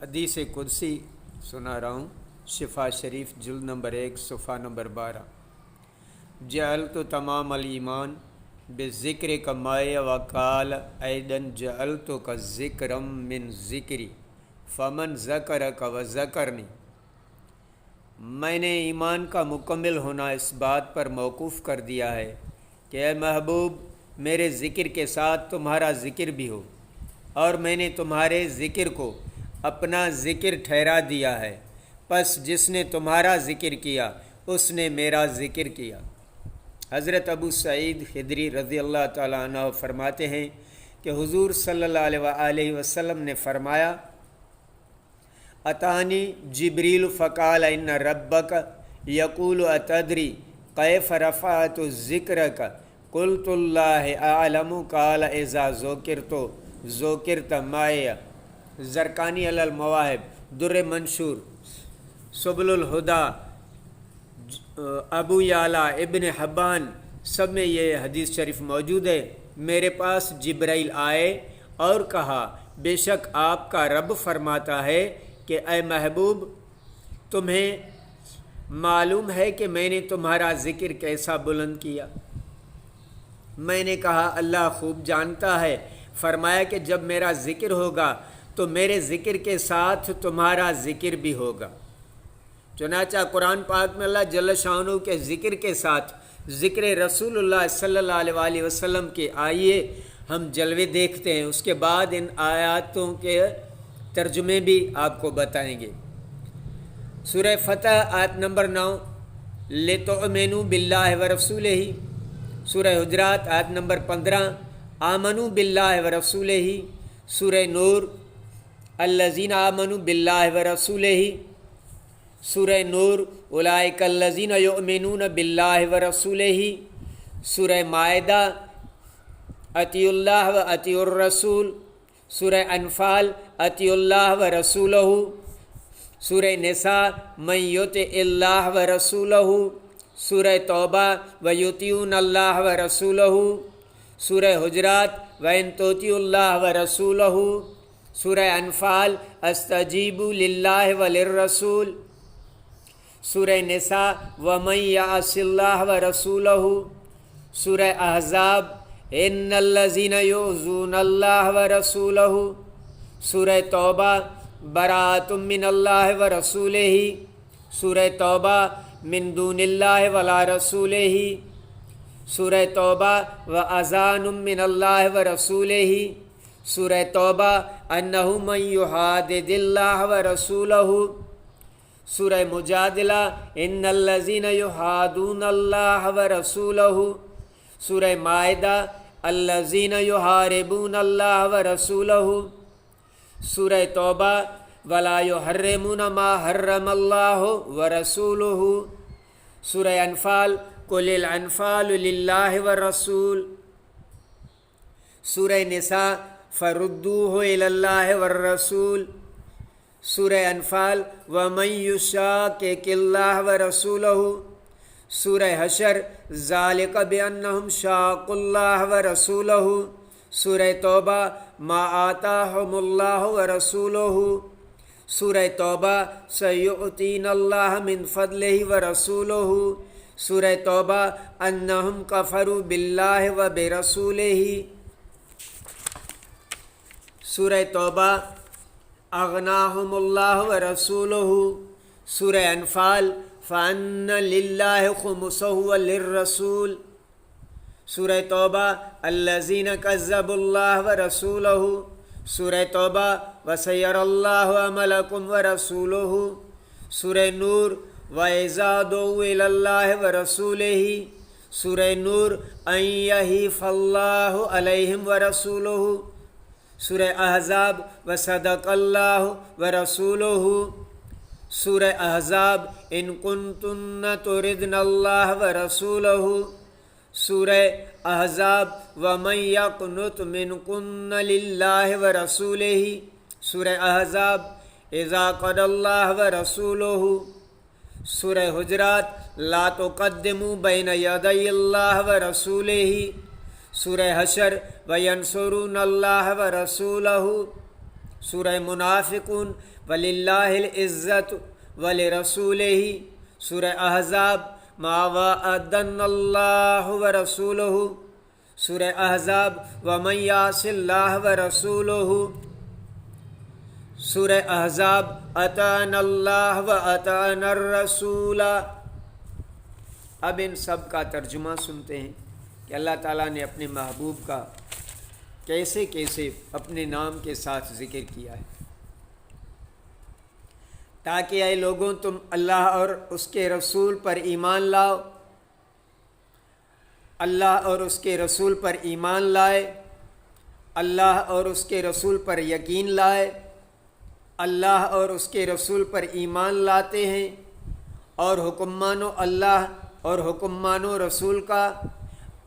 حدیث قدسی سنا رہا ہوں، شفا شریف جلد نمبر 1 صفحہ نمبر 12۔ جعلت تمام الایمان بذکر کمائے وقال ایدن جعلت کا ذکرم من ذکری فمن ذکرک و ذکرنی۔ میں نے ایمان کا مکمل ہونا اس بات پر موقوف کر دیا ہے کہ اے محبوب میرے ذکر کے ساتھ تمہارا ذکر بھی ہو، اور میں نے تمہارے ذکر کو اپنا ذکر ٹھہرا دیا ہے، پس جس نے تمہارا ذکر کیا اس نے میرا ذکر کیا۔ حضرت ابو سعید خدری رضی اللہ تعالیٰ عنہ فرماتے ہیں کہ حضور صلی اللہ علیہ وآلہ وسلم نے فرمایا، اتانی جبریل فقال ان ربک یقول اتدری کیف رفعت ذکرک قلت اللہ اعلم قال اذا ذکرت معی۔ زرقانی علی المواہب، در منشور، سبل الہدا، ابو یعلا، ابن حبان، سب میں یہ حدیث شریف موجود ہے۔ میرے پاس جبرائیل آئے اور کہا، بے شک آپ کا رب فرماتا ہے کہ اے محبوب تمہیں معلوم ہے کہ میں نے تمہارا ذکر کیسا بلند کیا؟ میں نے کہا اللہ خوب جانتا ہے۔ فرمایا کہ جب میرا ذکر ہوگا تو میرے ذکر کے ساتھ تمہارا ذکر بھی ہوگا۔ چنانچہ قرآن پاک میں اللہ جل شانہ کے ذکر کے ساتھ ذکر رسول اللہ صلی اللہ علیہ وآلہ وسلم کے آئیے ہم جلوے دیکھتے ہیں، اس کے بعد ان آیاتوں کے ترجمے بھی آپ کو بتائیں گے۔ سورہ فتح آیت نمبر 9، لِتُؤْمِنُوا بِاللَّهِ وَرَسُولِهِ۔ سورہ حجرات آیت نمبر 15، آمنوا باللہ ورسولہ۔ سورہ نور، الذین آمنوا باللہ ورسولہ۔ سورہ نور، اولئک الذین یؤمنون باللہ ورسولہ۔ سورہ مائدہ، اطیعوا اللہ و اطیعوا الرسول۔ سورہ انفال، اطیعوا اللہ ورسولہ۔ سورہ نساء، من یطع اللہ ورسولہ۔ سورہ توبہ، ویطیعون اللہ ورسولہ۔ سورہ حجرات، وَإِن تُطِیعُوا اللَّهَ وَرَسُولَهُ۔ سورہ انفال، اسْتَجِیبُوا لِلَّهِ وَلِلرَّسُولِ۔ سورہ نساء، وَمَن یَعْصِ اللَّهَ وَرَسُولَهُ۔ سورہ احزاب، إِنَّ الَّذِینَ یُؤْذُونَ اللَّهَ وَرَسُولَهُ۔ سورہ توبہ، بَرَأَةٌ مِّنَ اللَّهِ وَرَسُولِهِ۔ سورہ توبہ، مِن دُونِ اللَّهِ وَلَا رَسُولِهِ۔ سورہ توبہ، وَأَذَانٌ مِّنَ اللَّهِ وَرَسُولِهِ۔ سورہ توبہ، أَنَّهُ مَن يُحَادِدِ اللَّهَ وَرَسُولَهُ۔ سورہ مجادلہ، إِنَّ الَّذِينَ يُحَادُونَ اللَّهَ وَرَسُولَهُ۔ سورہ مائدہ، الَّذِينَ يُحَارِبُونَ اللَّهَ وَرَسُولَهُ۔ سورہ توبہ، وَلَا يُحَرِّمُونَ مَا حَرَّمَ اللَّهُ وَرَسُولُهُ۔ سورہ انفال، قُلِ الْأَنفَالُ لِلَّهِ وَالرَّسُولِ۔ سورہ نساء، فَرُدُّوهُ إِلَى اللَّهِ وَالرَّسُولِ۔ سورہ انفال، وَمَن يُشَاقِقِ اللَّهَ وَرَسُولَهُ۔ سورہ حشر، ذَلِكَ بِأَنَّهُمْ شَاقُّوا اللَّهَ وَرَسُولَهُ۔ سورہ توبہ، مَا آتَاهُمُ اللَّهُ وَرَسُولُهُ۔ سورہ توبہ، سَيُؤْتِينَ اللَّهَ مِن فَضْلِهِ وَرَسُولُهُ۔ سورہ توبہ، انہم کفروا باللہ وبرسولہ۔ سورہ توبہ، اغناہم اللہ ورسولہ۔ سورہ انفال، فَأَنَّ لِلَّهِ خُمُسَهُ وَلِلرَّسُولِ۔ سورہ توبہ، الذین کذبوا اللہ ورسولہ۔ سورہ توبہ، وَسَيَرَى اللَّهُ عَمَلَکُمْ وَرَسُولُهُ۔ سورہ نور، وَإِذَا دُعُوا إِلَى اللَّهِ وَرَسُولِهِ۔ سورہ نور، أَن يَحِيفَ اللَّهُ عَلَيْهِمْ وَرَسُولُهُ۔ سورہ احزاب، وَصَدَقَ اللَّهُ وَرَسُولُهُ۔ سورہ احزاب، إِن كُنتُنَّ تُرِدْنَ اللَّهَ وَرَسُولَهُ۔ سورہ احزاب، وَمَن يَقْنُتْ مِنكُنَّ لِلَّهِ وَرَسُولِهِ۔ سورہ احزاب، إِذَا قَضَى اللَّهُ وَرَسُولُهُ۔ سورہ حجرات، لا تقدموا بین یدی اللہ ورسولہ۔ سورہ حشر، وینصرون اللہ ورسولہ۔ سورہ منافقون وللہ العزت ولرسولہ، سورہ احزاب ما وعدنا اللہ ورسولہ، سورہ احزاب ومن یعص اللہ ورسولہ، سورہ احزاب اطعنا اللہ واطعنا الرسول۔ اب ان سب کا ترجمہ سنتے ہیں کہ اللہ تعالیٰ نے اپنے محبوب کا کیسے کیسے اپنے نام کے ساتھ ذکر کیا ہے، تاکہ اے لوگوں تم اللہ اور اس کے رسول پر ایمان لاؤ، اللہ اور اس کے رسول پر ایمان لائے، اللہ اور اس کے رسول پر یقین لائے، اللہ اور اس کے رسول پر ایمان لاتے ہیں اور حکم مانو اللہ اور حکم مانو رسول کا،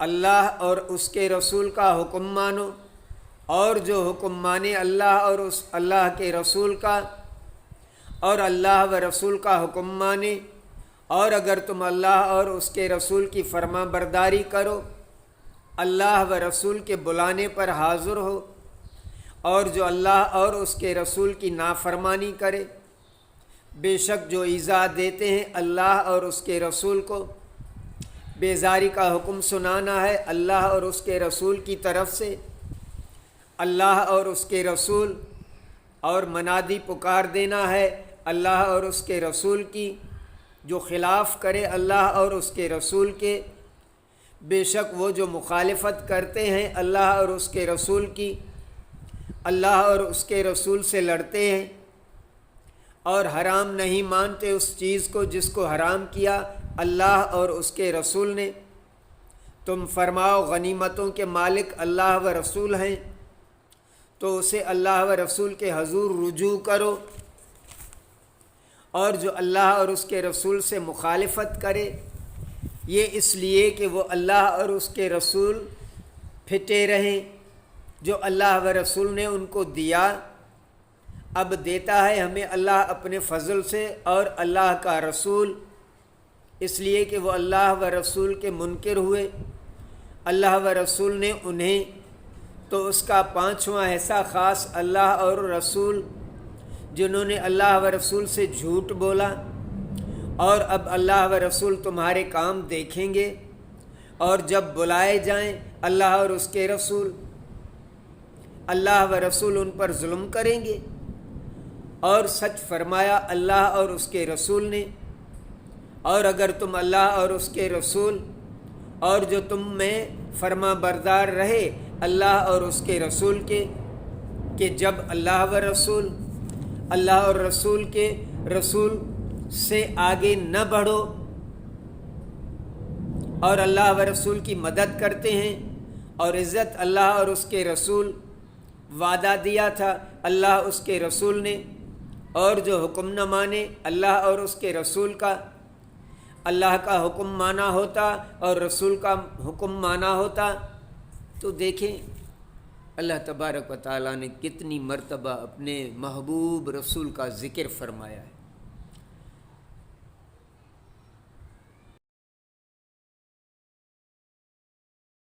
اللہ اور اس کے رسول کا حکم مانو، اور جو حکم مانے اللہ اور اس اللہ کے رسول کا اور اللہ و رسول کا حکم مانے، اور اگر تم اللہ اور اس کے رسول کی فرما برداری کرو، اللہ و رسول کے بلانے پر حاضر ہو، اور جو اللہ اور اس کے رسول کی نافرمانی کرے، بے شک جو ایذا دیتے ہیں اللہ اور اس کے رسول کو، بیزاری کا حکم سنانا ہے اللہ اور اس کے رسول کی طرف سے، اللہ اور اس کے رسول، اور منادی پکار دینا ہے اللہ اور اس کے رسول کی، جو خلاف کرے اللہ اور اس کے رسول کے، بے شک وہ جو مخالفت کرتے ہیں اللہ اور اس کے رسول کی، اللہ اور اس کے رسول سے لڑتے ہیں اور حرام نہیں مانتے اس چیز کو جس کو حرام کیا اللہ اور اس کے رسول نے، تم فرماؤ غنیمتوں کے مالک اللہ و رسول ہیں، تو اسے اللہ و رسول کے حضور رجوع کرو، اور جو اللہ اور اس کے رسول سے مخالفت کرے، یہ اس لیے کہ وہ اللہ اور اس کے رسول پھٹے رہیں، جو اللہ و رسول نے ان کو دیا اب دیتا ہے ہمیں اللہ اپنے فضل سے، اور اللہ کا رسول اس لیے کہ وہ اللہ و رسول کے منکر ہوئے، اللہ و رسول نے انہیں، تو اس کا پانچواں حصہ خاص اللہ اور رسول جنہوں نے اللہ و رسول سے جھوٹ بولا، اور اب اللہ و رسول تمہارے کام دیکھیں گے، اور جب بلائے جائیں اللہ اور اس کے رسول، اللہ و رسول ان پر ظلم کریں گے، اور سچ فرمایا اللہ اور اس کے رسول نے، اور اگر تم اللہ اور اس کے رسول اور جو تم میں فرما بردار رہے اللہ اور اس کے رسول کے، کہ جب اللہ و رسول اللہ اور رسول کے رسول سے آگے نہ بڑھو اور اللہ و رسول کی مدد کرتے ہیں، اور عزت اللہ اور اس کے رسول وعدہ دیا تھا اللہ اس کے رسول نے، اور جو حکم نہ مانے اللہ اور اس کے رسول کا، اللہ کا حکم مانا ہوتا اور رسول کا حکم مانا ہوتا، تو دیکھیں اللہ تبارک و تعالیٰ نے کتنی مرتبہ اپنے محبوب رسول کا ذکر فرمایا ہے۔